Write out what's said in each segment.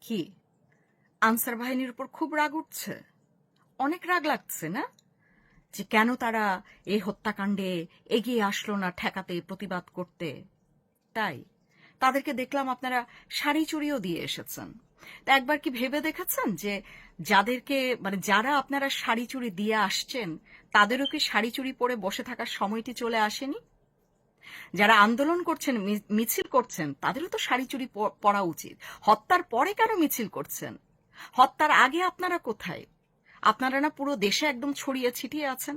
কি আনসার বাহিনীর উপর খুব রাগ উঠছে? অনেক রাগ লাগছে না, যে কেন তারা এই হত্যাকাণ্ডে এগিয়ে আসলো না ঠেকাতে, প্রতিবাদ করতে? তাই তাদেরকে দেখলাম আপনারা শাড়ি চুড়িও দিয়ে এসেছেন। তা একবার কি ভেবে দেখেছেন যে যাদেরকে মানে যারা আপনারা শাড়ি চুড়ি দিয়ে আসছেন তাদেরও কি শাড়ি চুড়ি পরে বসে থাকার সময়টি চলে আসেনি? যারা আন্দোলন করছেন, মিছিল করছেন, তাদেরও তো শাড়ি চুড়ি পরা উচিত। হত্যার পরে কেন মিছিল করছেন? হত্যার আগে আপনারা কোথায়? আপনারা না পুরো দেশে একদম ছড়িয়ে ছিটিয়ে আছেন।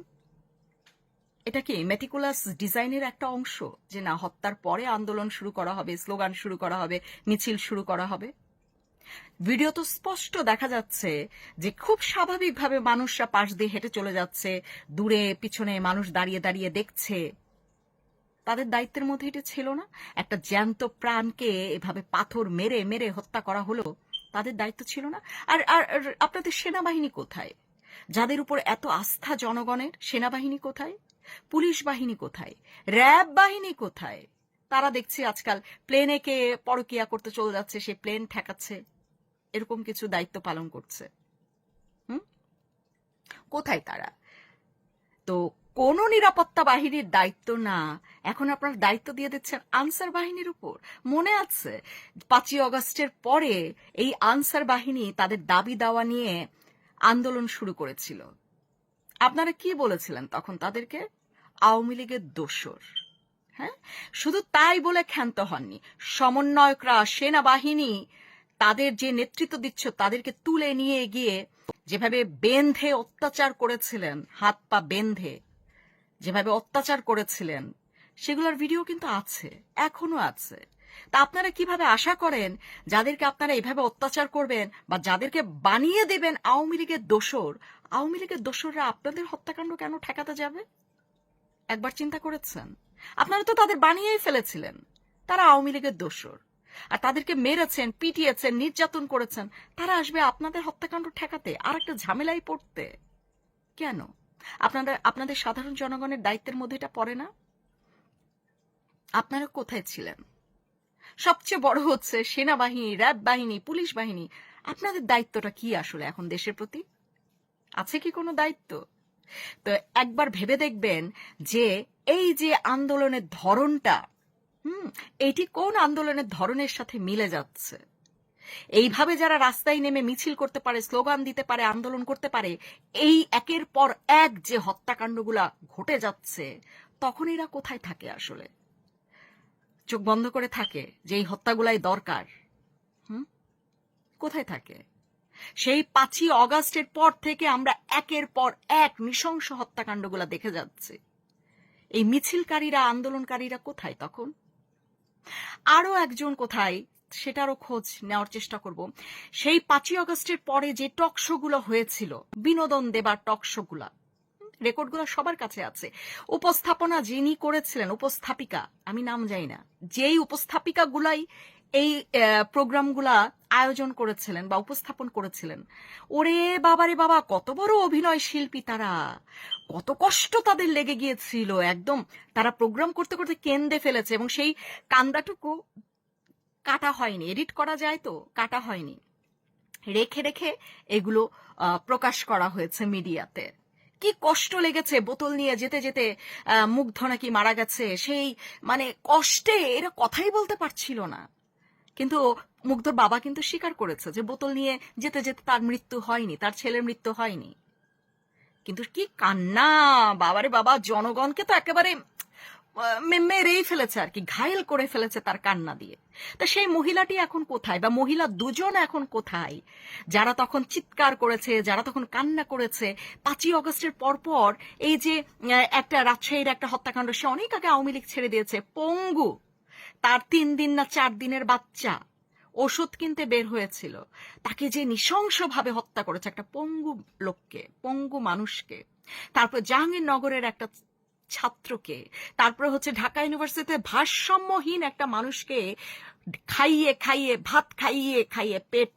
এটা কি মেটিকুলাস ডিজাইনের একটা অংশ যে না, হত্যার পরে আন্দোলন শুরু করা হবে, স্লোগান শুরু করা হবে, মিছিল শুরু করা হবে? ভিডিও তো স্পষ্ট দেখা যাচ্ছে যে খুব স্বাভাবিকভাবে মানুষরা পাশ দিয়ে হেঁটে চলে যাচ্ছে, দূরে পিছনে মানুষ দাঁড়িয়ে দাঁড়িয়ে দেখছে। তাদের দায়িত্বের মধ্যে এটা ছিল না? একটা জ্যান্ত প্রাণকে এভাবে পাথর মেরে মেরে হত্যা করা হলো, তাদের দায়িত্ব ছিল না? আর আর আর আপনাদের সেনাবাহিনী কোথায়? যাদের উপর এত আস্থা জনগণের, সেনাবাহিনী কোথায়? পুলিশ বাহিনী কোথায়? র্যাব বাহিনী কোথায়? তারা দেখছি আজকাল প্লেনে কে পরকিয়া করতে চলে যাচ্ছে, সে প্লেন ঠেকাচ্ছে, এরকম কিছু দায়িত্ব পালন করছে। হুম, কোথায় তারা? তো কোন নিরাপত্তা বাহিনীর দায়িত্ব না, এখন আপনার দায়িত্ব দিয়ে দিচ্ছেন আনসার বাহিনীর উপর। মনে আছে 5ই অগস্টের পরে এই আনসার বাহিনী তাদের দাবি দাওয়া নিয়ে আন্দোলন শুরু করেছিল। আপনারা কি বলেছিলেন তখন তাদেরকে? আওয়ামী লীগের দোসর। হ্যাঁ, শুধু তাই বলে ক্ষান্ত হননি, সমন্বয়করা, সেনাবাহিনী তাদের যে নেতৃত্ব দিচ্ছ তাদেরকে তুলে নিয়ে গিয়ে যেভাবে বেঁধে অত্যাচার করেছিলেন, হাত পা বেঁধে যেভাবে অত্যাচার করেছিলেন, সেগুলোর ভিডিও কিন্তু আছে, এখনো আছে। তা আপনারা কিভাবে আশা করেন যাদেরকে আপনারা এভাবে অত্যাচার করবেন বা যাদেরকে বানিয়ে দেবেন আওয়ামী লীগের দোসর, আওয়ামী লীগের দোসররা আপনাদের হত্যাকাণ্ড কেন ঠেকাতে যাবে? একবার চিন্তা করেছেন? আপনারা তো তাদের বানিয়েই ফেলেছিলেন, তারা আওয়ামী লীগের দোসর। আর তাদেরকে মেরেছেন, পিটিয়েছেন, নির্যাতন করেছেন, তারা আসবে আপনাদের হত্যাকাণ্ড ঠেকাতে, আর একটা ঝামেলায় পড়তে? কেন? আপনাদের সাধারণ জনগণের দায়িত্বের মধ্যে এটা পড়ে না? আপনারা কোথায় ছিলেন? সবচেয়ে বড় হচ্ছে সেনাবাহিনী, র্যাব বাহিনী, পুলিশ বাহিনী, আপনাদের দায়িত্বটা কি আসলে এখন দেশের প্রতি? আছে কি কোনো দায়িত্ব? তো একবার ভেবে দেখবেন যে এই যে আন্দোলনের ধরনটা, এটি কোন আন্দোলনের ধরনের সাথে মিলে যাচ্ছে। এইভাবে যারা রাস্তায় নেমে মিছিল করতে পারে, স্লোগান দিতে পারে, আন্দোলন করতে পারে, এই একের পর এক যে হত্যাকাণ্ডগুলা ঘটে যাচ্ছে, তখন এরা কোথায় থাকে আসলে? চোখ বন্ধ করে থাকে যে এই হত্যাগুলাই দরকার? কোথায় থাকে? সেই 5ই অগাস্টের পর থেকে আমরা একের পর এক নৃশংস হত্যাকাণ্ডগুলা দেখে যাচ্ছি। এই মিছিলকারীরা, আন্দোলনকারীরা কোথায় তখন? আরো একজন কোথায়, সেটারও খোঁজ নেওয়ার চেষ্টা করব। সেই 5ই অগস্টের পরে যে টক শো গুলো হয়েছিল, বিনোদন দেবার টক শো গুলা, রেকর্ডগুলো সবার কাছে আছে। উপস্থাপনা যিনি করেছিলেন, উপস্থাপিকা, আমি নাম জানি না, যেই উপস্থাপিকা গুলাই এই প্রোগ্রামগুলা আয়োজন করেছিলেন বা উপস্থাপন করেছিলেন, ওরে বাবারে বাবা, কত বড় অভিনয় শিল্পী তারা! কত কষ্ট তাদের লেগে গিয়েছিল, একদম তারা প্রোগ্রাম করতে করতে কেঁদে ফেলেছে, এবং সেই কান্দাটুকু কাটা হয়নি, এডিট করা যায় তো, কাটা হয়নি, রেখে রেখে এগুলো প্রকাশ করা হয়েছে মিডিয়াতে। কি কষ্ট লেগেছে, বোতল নিয়ে যেতে যেতে মুগ্ধ নাকি মারা গেছে, সেই মানে কষ্টে এরা কথাই বলতে পারছিল না। কিন্তু মুগ্ধর বাবা কিন্তু স্বীকার করেছে যে বোতল নিয়ে যেতে যেতে তার মৃত্যু হয়নি, তার ছেলের মৃত্যু হয়নি। কিন্তু কি কান্না, বাবারে বাবা, জনগণকে তো একেবারে মেরেই ফেলেছে আর কি, ঘায়েল করে ফেলেছে তার কান্না দিয়ে। তা সেই মহিলাটি এখন কোথায়, বা মহিলা দুজন এখন কোথায়, যারা তখন চিৎকার করেছে, যারা তখন কান্না করেছে? 5ই অগস্টের পরপর এই যে একটা রাজশাহীর একটা হত্যাকাণ্ড, সে অনেক আগে আওয়ামী লীগ ছেড়ে দিয়েছে, পঙ্গু, তার 3 দিন না 4 দিনের বাচ্চা ওষুধ কিনতে বের হয়েছিল, তাকে যে নৃশংসভাবে হত্যা করেছে একটা পঙ্গু লোককে, পঙ্গু মানুষকে। তারপর জাহাঙ্গীরনগরের একটা ছাত্রকে, তারপরে হচ্ছে ঢাকা ইউনিভার্সিটিতে ভারসাম্যহীন একটা মানুষকে খাইয়ে খাইয়ে, ভাত খাইয়ে খাইয়ে পেট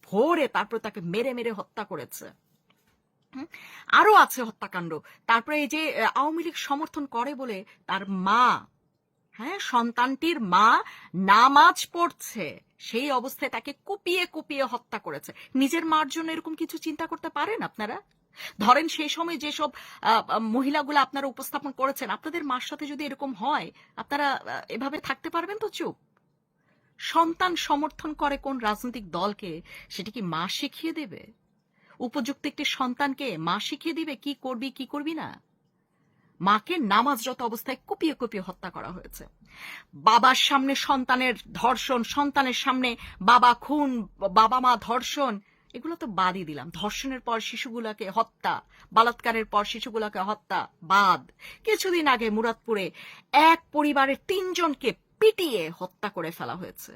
ভরে তারপর তাকে মেরে মেরে হত্যা করেছে। আরো আছে হত্যাকাণ্ড। তারপরে এই যে আওয়ামী লীগ সমর্থন করে বলে তার মা, হ্যাঁ, সন্তানটির মা নামাজ পড়ছে, সেই অবস্থায় তাকে কুপিয়ে কুপিয়ে হত্যা করেছে। নিজের মার জন্য এরকম কিছু চিন্তা করতে পারেন আপনারা? ধরেন সেই সময় যেসব মহিলাগুলো আপনারা উপস্থাপন করেছেন, আপনাদের মার সাথে যদি এরকম হয়, আপনারা এভাবে থাকতে পারবেন তো চুপ? সন্তান সমর্থন করে কোন রাজনৈতিক দলকে, সেটা কি মা শিখিয়ে দেবে? উপযুক্ত একটি সন্তানকে মা শিখিয়ে দিবে কি করবি কি করবি না? মাকে নামাজরত অবস্থায় কুপিয়ে কুপিয়ে হত্যা করা হয়েছে। বাবার সামনে সন্তানের ধর্ষণ, সন্তানের সামনে বাবা খুন, বাবা মা ধর্ষণ, এগুলো তো বাদই দিলাম। ধর্ষণের পর শিশুগুলোকে হত্যা, বলাৎকারের পর শিশুগুলোকে হত্যা বাদ। কিছুদিন আগে মুরাদপুরে এক পরিবারের 3 জনকে পিটিয়ে হত্যা করে ফেলা হয়েছে।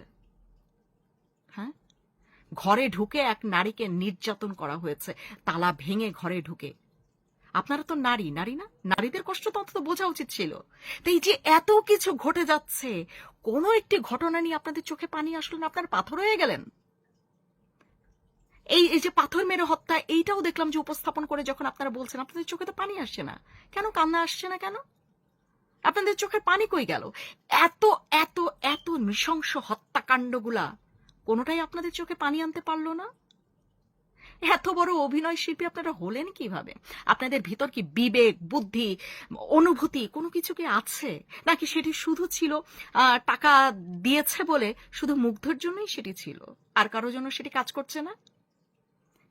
হ্যাঁ, ঘরে ঢুকে এক নারীকে নির্যাতন করা হয়েছে, তালা ভেঙে ঘরে ঢুকে। আপনারা তো নারী, নারী না? নারীদের কষ্ট তো অন্তত বোঝা উচিত ছিল। তো এই যে এত কিছু ঘটে যাচ্ছে, কোনো একটি ঘটনা নিয়ে আপনাদের চোখে পানি আসলো না, আপনারা পাথর হয়ে গেলেন। এই এই যে পাথর মেরে হত্যা, এইটাও দেখলাম যে উপস্থাপন করে যখন আপনারা বলছেন, আপনাদের চোখে তো পানি আসছে না কেন? কান্না আসছে না কেন? আপনাদের চোখের পানি কই গেল? এত এত এত নৃশংস হত্যাকাণ্ডগুলা কোনোটাই আপনাদের চোখে পানি আনতে পারলো না? এত বড় অভিনয় শিল্পী আপনারা হলেন কিভাবে? আপনাদের ভিতর কি বিবেক, বুদ্ধি, অনুভূতি কোনো কিছু কি আছে? নাকি সেটি শুধু ছিল টাকা দিয়েছে বলে শুধু মুগ্ধর জন্যই সেটি ছিল, আর কারো জন্য সেটি কাজ করছে না?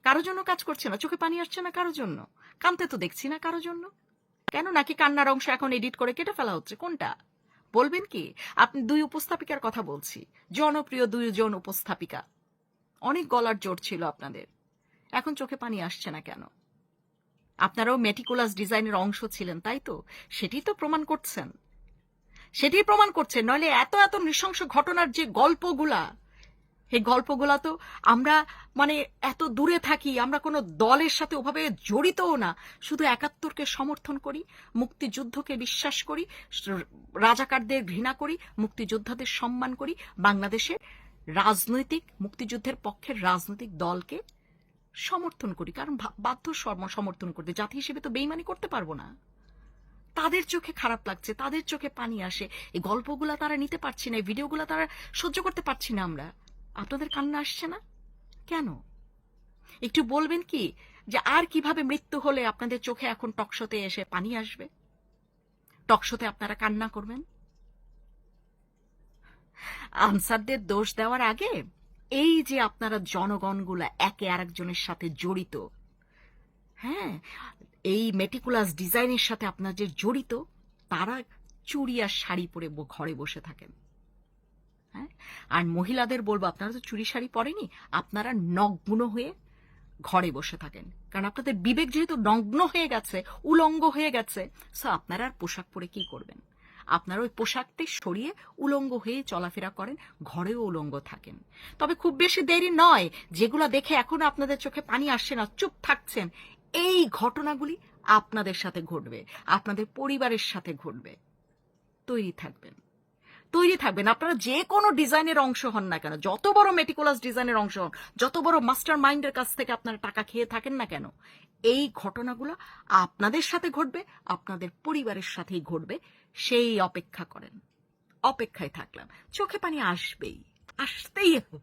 কারো জন্য কাজ করছে না? চোখে পানি আসছে না কারো জন্য? কাঁদতে তো দেখছি না কারো জন্য। কেন? নাকি কান্নার অংশ এখন এডিট করে কেটে ফেলা হচ্ছে? কোনটা বলবেন কি? আপনি 2 উপস্থাপিকার কথা বলছি, জনপ্রিয় 2 জন উপস্থাপিকা, অনেক গলার জোর ছিল আপনাদের, এখন চোখে পানি আসছে না কেন? আপনারাও মেটিকুলাস ডিজাইনের অংশ ছিলেন, তাই তো? সেটি তো প্রমাণ করছেন, সেটি প্রমাণ করছেন। নইলে এত এত নৃশংস ঘটনার যে গল্পগুলা, এই গল্পগুলা তো আমরা মানে এত দূরে থাকি, আমরা কোনো দলের সাথে ওভাবে জড়িতও না, শুধু 71কে সমর্থন করি, মুক্তিযুদ্ধকে বিশ্বাস করি, রাজাকারদের ঘৃণা করি, মুক্তিযোদ্ধাদের সম্মান করি, বাংলাদেশের রাজনৈতিক মুক্তিযুদ্ধের পক্ষের রাজনৈতিক দলকে সমর্থন করি, কারণ বাধ্য সমর্থন করতে, জাতি হিসেবে তো বেইমানি করতে পারবো না। তাদের চোখে খারাপ লাগছে, তাদের চোখে পানি আসে, এই গল্পগুলা তারা নিতে পারছি না, এই ভিডিওগুলা তারা সহ্য করতে পারছি না আমরা। আপনাদের কান্না আসছে না কেন? একটু বলবেন কি যে আর কিভাবে মৃত্যু হলে আপনাদের চোখে এখন টকশোতে এসে পানি আসবে, টকশোতে আপনারা কান্না করবেন? আনসারদের দোষ দেওয়ার আগে এই যে আপনারা জনগণগুলা একে আরেকজনের সাথে জড়িত, হ্যাঁ, এই মেটিকুলাস ডিজাইনের সাথে আপনার যে জড়িত, তারা চুড়ি আর শাড়ি পরে ঘরে বসে থাকেন। হ্যাঁ, আর মহিলাদের বলবো, আপনারা তো চুড়ি শাড়ি পরেনি, আপনারা নগ্ন হয়ে ঘরে বসে থাকেন, কারণ আপনাদের বিবেক যেহেতু নগ্ন হয়ে গেছে, উলঙ্গ হয়ে গেছে, সো আপনারা আর পোশাক পরে কি করবেন? আপনারা ওই পোশাকটি সরিয়ে উলঙ্গ হয়ে চলাফেরা করেন, ঘরেও উলঙ্গ থাকেন। তবে খুব বেশি দেরি নয়, যেগুলো দেখে এখনো আপনাদের চোখে পানি আসছে না, চুপ থাকছেন, এই ঘটনাগুলি আপনাদের সাথে ঘটবে, আপনাদের পরিবারের সাথে ঘটবে। তৈরি থাকবেন, তৈরি থাকবেন। আপনারা যে কোনো ডিজাইনের অংশ হন না কেন, যত বড় মেটিকুলাস ডিজাইনের অংশ হন, যত বড় মাস্টার মাইন্ডের কাছ থেকে আপনারা টাকা খেয়ে থাকেন না কেন, এই ঘটনাগুলো আপনাদের সাথে ঘটবে, আপনাদের পরিবারের সাথেই ঘটবে। সেই অপেক্ষা করেন, অপেক্ষায় থাকলাম। চোখে পানি আসবেই, আসতেই হবে,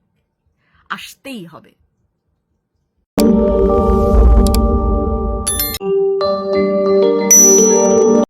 আসতেই হবে।